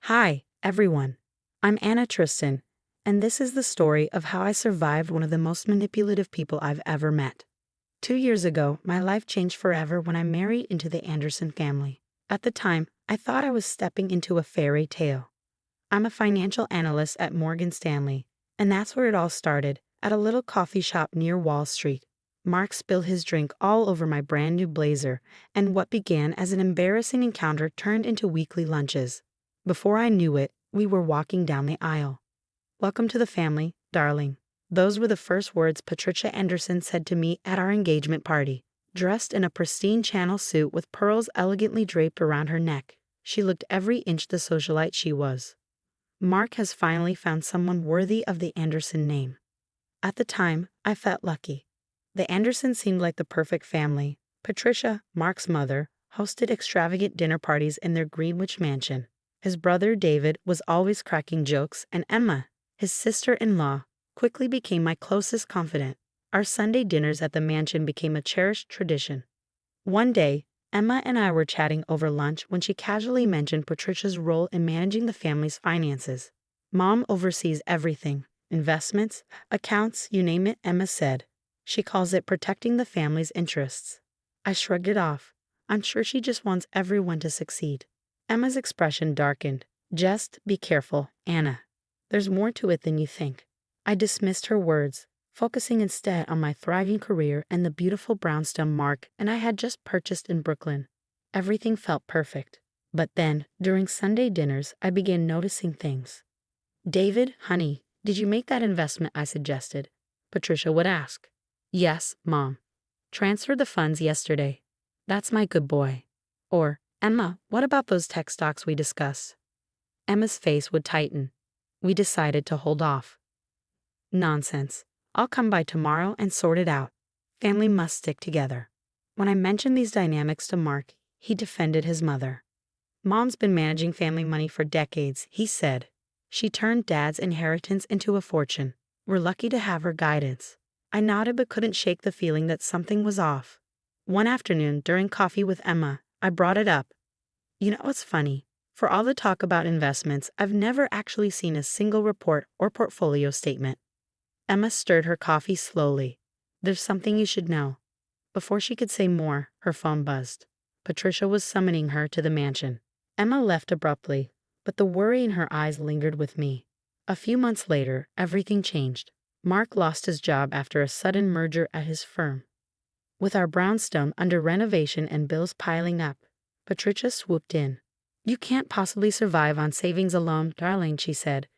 Hi, everyone. I'm Anna Tristan, and this is the story of how I survived one of the most manipulative people I've ever met. 2 years ago, my life changed forever when I married into the Anderson family. At the time, I thought I was stepping into a fairy tale. I'm a financial analyst at Morgan Stanley, and that's where it all started, at a little coffee shop near Wall Street. Mark spilled his drink all over my brand new blazer, and what began as an embarrassing encounter turned into weekly lunches. Before I knew it, we were walking down the aisle. "Welcome to the family, darling." Those were the first words Patricia Anderson said to me at our engagement party. Dressed in a pristine Channel suit with pearls elegantly draped around her neck, she looked every inch the socialite she was. Mark has finally found someone worthy of the Anderson name. At the time, I felt lucky. The Andersons seemed like the perfect family. Patricia, Mark's mother, hosted extravagant dinner parties in their Greenwich mansion. His brother David was always cracking jokes, and Emma, his sister-in-law, quickly became my closest confidant. Our Sunday dinners at the mansion became a cherished tradition. One day, Emma and I were chatting over lunch when she casually mentioned Patricia's role in managing the family's finances. "Mom oversees everything, investments, accounts, you name it," Emma said. "She calls it protecting the family's interests." I shrugged it off. I'm sure she just wants everyone to succeed. Emma's expression darkened. "Just be careful, Anna. There's more to it than you think." I dismissed her words, focusing instead on my thriving career and the beautiful brownstone Mark and I had just purchased in Brooklyn. Everything felt perfect. But then, during Sunday dinners, I began noticing things. "David, honey, did you make that investment I suggested?" Patricia would ask. "Yes, Mom. Transferred the funds yesterday." "That's my good boy." Or, "Emma, what about those tech stocks we discussed?" Emma's face would tighten. "We decided to hold off." "Nonsense. I'll come by tomorrow and sort it out. Family must stick together." When I mentioned these dynamics to Mark, he defended his mother. "Mom's been managing family money for decades," he said. "She turned Dad's inheritance into a fortune. We're lucky to have her guidance." I nodded but couldn't shake the feeling that something was off. One afternoon, during coffee with Emma, I brought it up. "You know what's funny? For all the talk about investments, I've never actually seen a single report or portfolio statement." Emma stirred her coffee slowly. "There's something you should know." Before she could say more, her phone buzzed. Patricia was summoning her to the mansion. Emma left abruptly, but the worry in her eyes lingered with me. A few months later, everything changed. Mark lost his job after a sudden merger at his firm. With our brownstone under renovation and bills piling up, Patricia swooped in. "You can't possibly survive on savings alone, darling," she said.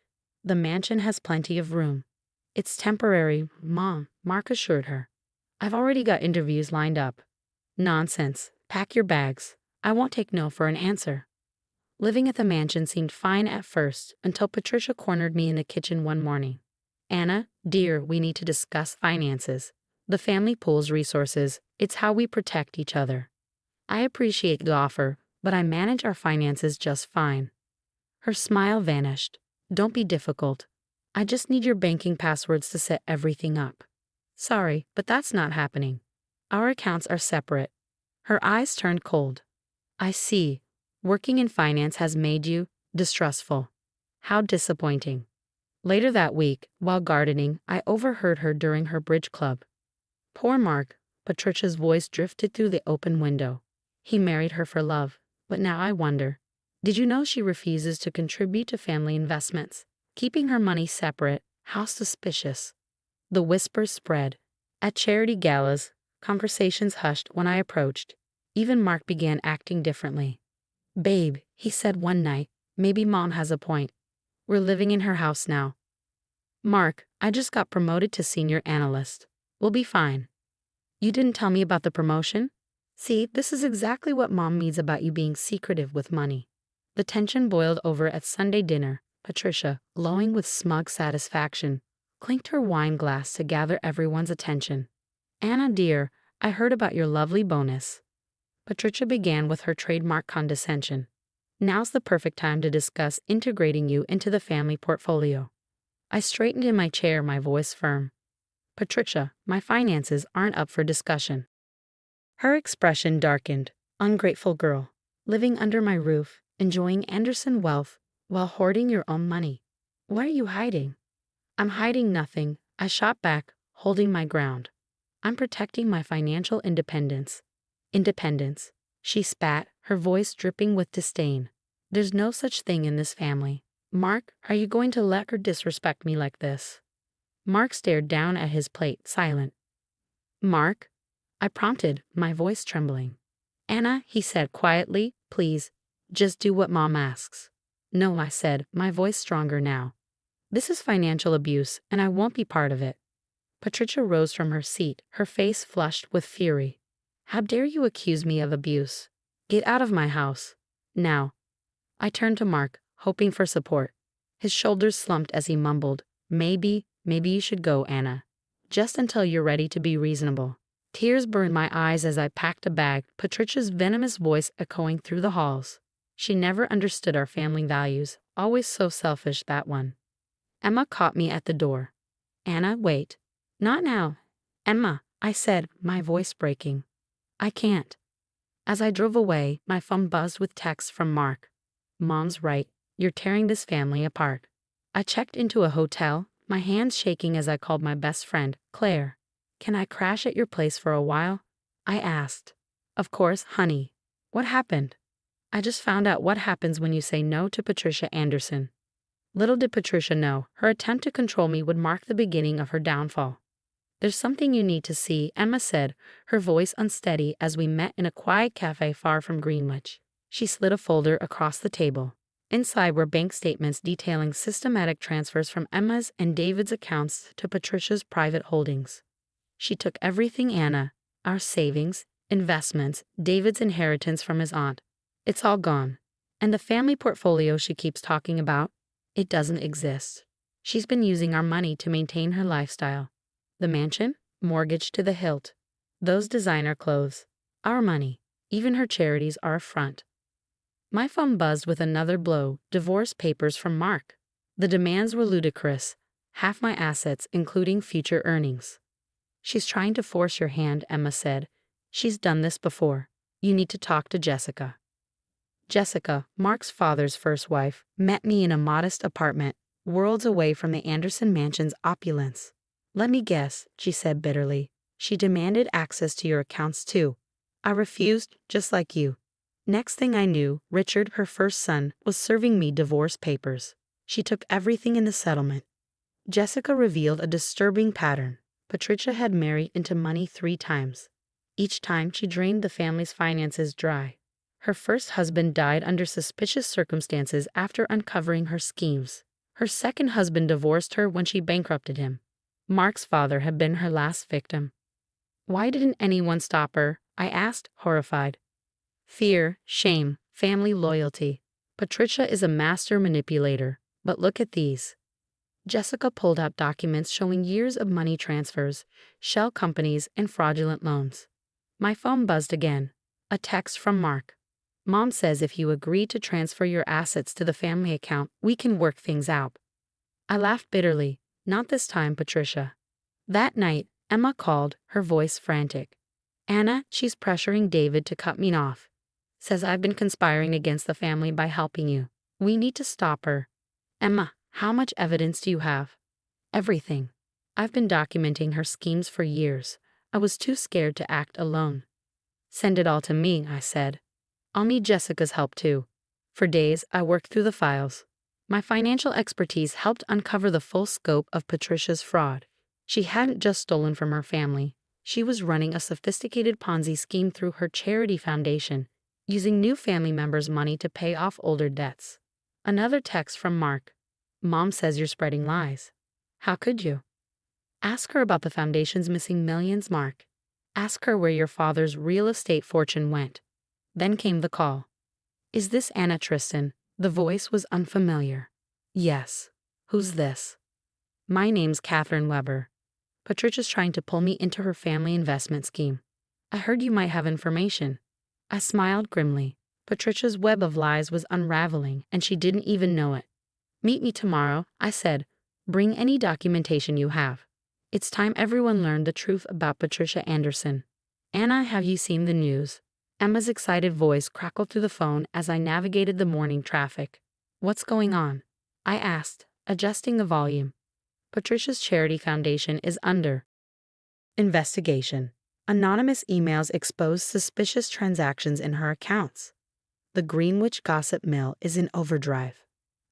"The mansion has plenty of room." "It's temporary, Mom," Mark assured her. "I've already got interviews lined up." "Nonsense. Pack your bags. I won't take no for an answer." Living at the mansion seemed fine at first until Patricia cornered me in the kitchen one morning. "Anna, dear, we need to discuss finances. The family pools resources. It's how we protect each other. I appreciate the offer, but I manage our finances just fine." Her smile vanished. "Don't be difficult. I just need your banking passwords to set everything up." "Sorry, but that's not happening. Our accounts are separate." Her eyes turned cold. "I see. Working in finance has made you distrustful. How disappointing." Later that week, while gardening, I overheard her during her bridge club. "Poor Mark," Patricia's voice drifted through the open window. "He married her for love, but now I wonder. Did you know she refuses to contribute to family investments? Keeping her money separate, how suspicious." The whispers spread. At charity galas, conversations hushed when I approached. Even Mark began acting differently. "Babe," he said one night, "maybe Mom has a point. We're living in her house now." "Mark, I just got promoted to senior analyst. We'll be fine." "You didn't tell me about the promotion?" "See, this is exactly what Mom means about you being secretive with money." The tension boiled over at Sunday dinner. Patricia, glowing with smug satisfaction, clinked her wine glass to gather everyone's attention. "Anna dear, I heard about your lovely bonus." Patricia began with her trademark condescension. "Now's the perfect time to discuss integrating you into the family portfolio." I straightened in my chair, my voice firm. "Patricia, my finances aren't up for discussion." Her expression darkened. Ungrateful girl, living under my roof, enjoying Anderson wealth, while hoarding your own money. What are you hiding? I'm hiding nothing, I shot back, holding my ground. I'm protecting my financial independence. Independence, she spat, her voice dripping with disdain. There's no such thing in this family. Mark, are you going to let her disrespect me like this? Mark stared down at his plate, silent. Mark? I prompted, my voice trembling. Anna, he said quietly, please, just do what Mom asks. No, I said, my voice stronger now. This is financial abuse, and I won't be part of it. Patricia rose from her seat, her face flushed with fury. How dare you accuse me of abuse? Get out of my house. Now. I turned to Mark, hoping for support. His shoulders slumped as he mumbled, maybe you should go, Anna. Just until you're ready to be reasonable. Tears burned my eyes as I packed a bag, Patricia's venomous voice echoing through the halls. She never understood our family values, always so selfish, that one. Emma caught me at the door. Anna, wait. Not now. Emma, I said, my voice breaking. I can't. As I drove away, my phone buzzed with texts from Mark. Mom's right, you're tearing this family apart. I checked into a hotel, my hands shaking as I called my best friend, Claire. Can I crash at your place for a while? I asked. Of course, honey. What happened? I just found out what happens when you say no to Patricia Anderson. Little did Patricia know, her attempt to control me would mark the beginning of her downfall. There's something you need to see, Emma said, her voice unsteady as we met in a quiet cafe far from Greenwich. She slid a folder across the table. Inside were bank statements detailing systematic transfers from Emma's and David's accounts to Patricia's private holdings. She took everything, Anna, our savings, investments, David's inheritance from his aunt. It's all gone. And the family portfolio she keeps talking about? It doesn't exist. She's been using our money to maintain her lifestyle. The mansion, mortgaged to the hilt. Those designer clothes, our money. Even her charities are a front. My phone buzzed with another blow, divorce papers from Mark. The demands were ludicrous. Half my assets, including future earnings. She's trying to force your hand, Emma said. She's done this before. You need to talk to Jessica. Jessica, Mark's father's first wife, met me in a modest apartment, worlds away from the Anderson mansion's opulence. Let me guess, she said bitterly. She demanded access to your accounts too. I refused, just like you. Next thing I knew, Richard, her first son, was serving me divorce papers. She took everything in the settlement. Jessica revealed a disturbing pattern. Patricia had married into money 3 times. Each time she drained the family's finances dry. Her first husband died under suspicious circumstances after uncovering her schemes. Her second husband divorced her when she bankrupted him. Mark's father had been her last victim. Why didn't anyone stop her? I asked, horrified. Fear, shame, family loyalty. Patricia is a master manipulator, but look at these. Jessica pulled out documents showing years of money transfers, shell companies, and fraudulent loans. My phone buzzed again. A text from Mark. Mom says if you agree to transfer your assets to the family account, we can work things out. I laughed bitterly. Not this time, Patricia. That night, Emma called, her voice frantic. Anna, she's pressuring David to cut me off. Says I've been conspiring against the family by helping you. We need to stop her. Emma, how much evidence do you have? Everything. I've been documenting her schemes for years. I was too scared to act alone. Send it all to me, I said. I'll need Jessica's help too. For days, I worked through the files. My financial expertise helped uncover the full scope of Patricia's fraud. She hadn't just stolen from her family. She was running a sophisticated Ponzi scheme through her charity foundation, using new family members' money to pay off older debts. Another text from Mark. Mom says you're spreading lies. How could you? Ask her about the foundation's missing millions, Mark. Ask her where your father's real estate fortune went. Then came the call. Is this Anna Tristan? The voice was unfamiliar. Yes. Who's this? My name's Catherine Weber. Patricia's trying to pull me into her family investment scheme. I heard you might have information. I smiled grimly. Patricia's web of lies was unraveling, and she didn't even know it. Meet me tomorrow, I said. Bring any documentation you have. It's time everyone learned the truth about Patricia Anderson. Anna, have you seen the news? Emma's excited voice crackled through the phone as I navigated the morning traffic. What's going on? I asked, adjusting the volume. Patricia's charity foundation is under investigation. Anonymous emails expose suspicious transactions in her accounts. The Greenwich gossip mill is in overdrive.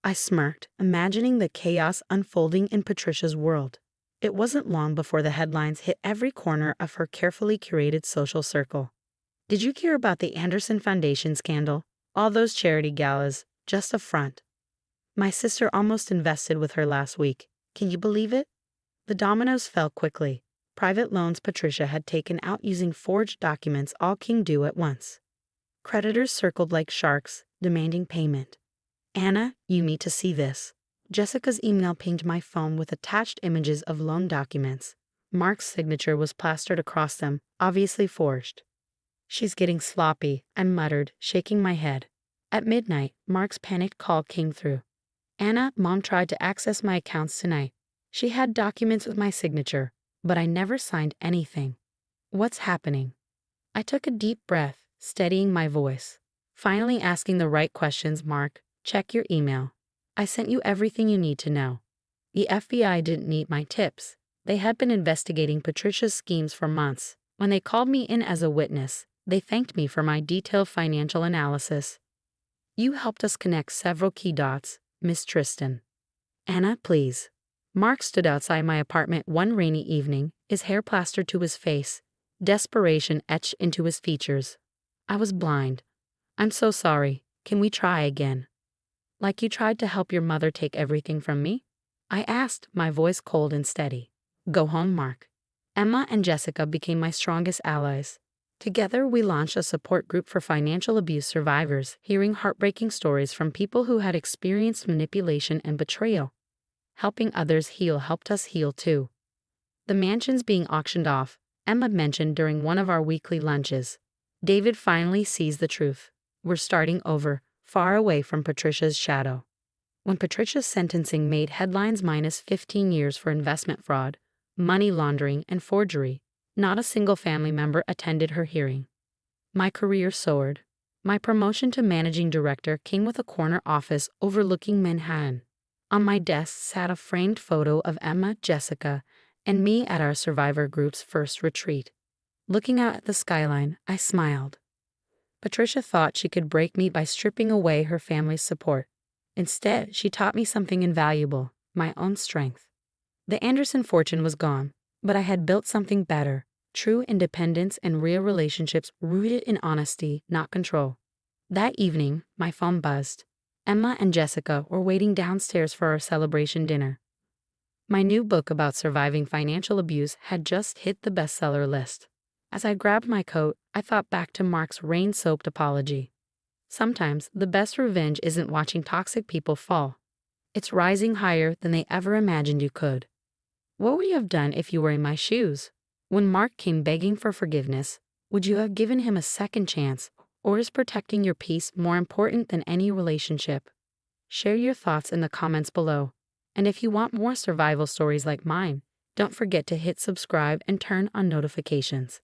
I smirked, imagining the chaos unfolding in Patricia's world. It wasn't long before the headlines hit every corner of her carefully curated social circle. Did you hear about the Anderson Foundation scandal? All those charity galas, just a front. My sister almost invested with her last week. Can you believe it? The dominoes fell quickly. Private loans Patricia had taken out using forged documents all came due at once. Creditors circled like sharks, demanding payment. Anna, you need to see this. Jessica's email pinged my phone with attached images of loan documents. Mark's signature was plastered across them, obviously forged. She's getting sloppy, I muttered, shaking my head. At midnight, Mark's panicked call came through. Anna, Mom tried to access my accounts tonight. She had documents with my signature, but I never signed anything. What's happening? I took a deep breath, steadying my voice. Finally asking the right questions. Mark, check your email. I sent you everything you need to know. The FBI didn't need my tips. They had been investigating Patricia's schemes for months. When they called me in as a witness, they thanked me for my detailed financial analysis. You helped us connect several key dots, Miss Tristan. Anna, please. Mark stood outside my apartment one rainy evening, his hair plastered to his face, desperation etched into his features. I was blind. I'm so sorry. Can we try again? Like you tried to help your mother take everything from me? I asked, my voice cold and steady. Go home, Mark. Emma and Jessica became my strongest allies. Together, we launched a support group for financial abuse survivors, hearing heartbreaking stories from people who had experienced manipulation and betrayal. Helping others heal helped us heal too. The mansion's being auctioned off, Emma mentioned during one of our weekly lunches. David finally sees the truth. We're starting over, far away from Patricia's shadow. When Patricia's sentencing made headlines minus 15 years for investment fraud, money laundering, and forgery, not a single family member attended her hearing. My career soared. My promotion to managing director came with a corner office overlooking Manhattan. On my desk sat a framed photo of Emma, Jessica, and me at our survivor group's first retreat. Looking out at the skyline, I smiled. Patricia thought she could break me by stripping away her family's support. Instead, she taught me something invaluable, my own strength. The Anderson fortune was gone, but I had built something better, true independence and real relationships rooted in honesty, not control. That evening, my phone buzzed. Emma and Jessica were waiting downstairs for our celebration dinner. My new book about surviving financial abuse had just hit the bestseller list. As I grabbed my coat, I thought back to Mark's rain-soaked apology. Sometimes the best revenge isn't watching toxic people fall. It's rising higher than they ever imagined you could. What would you have done if you were in my shoes? When Mark came begging for forgiveness, would you have given him a second chance, or is protecting your peace more important than any relationship? Share your thoughts in the comments below. And if you want more survival stories like mine, don't forget to hit subscribe and turn on notifications.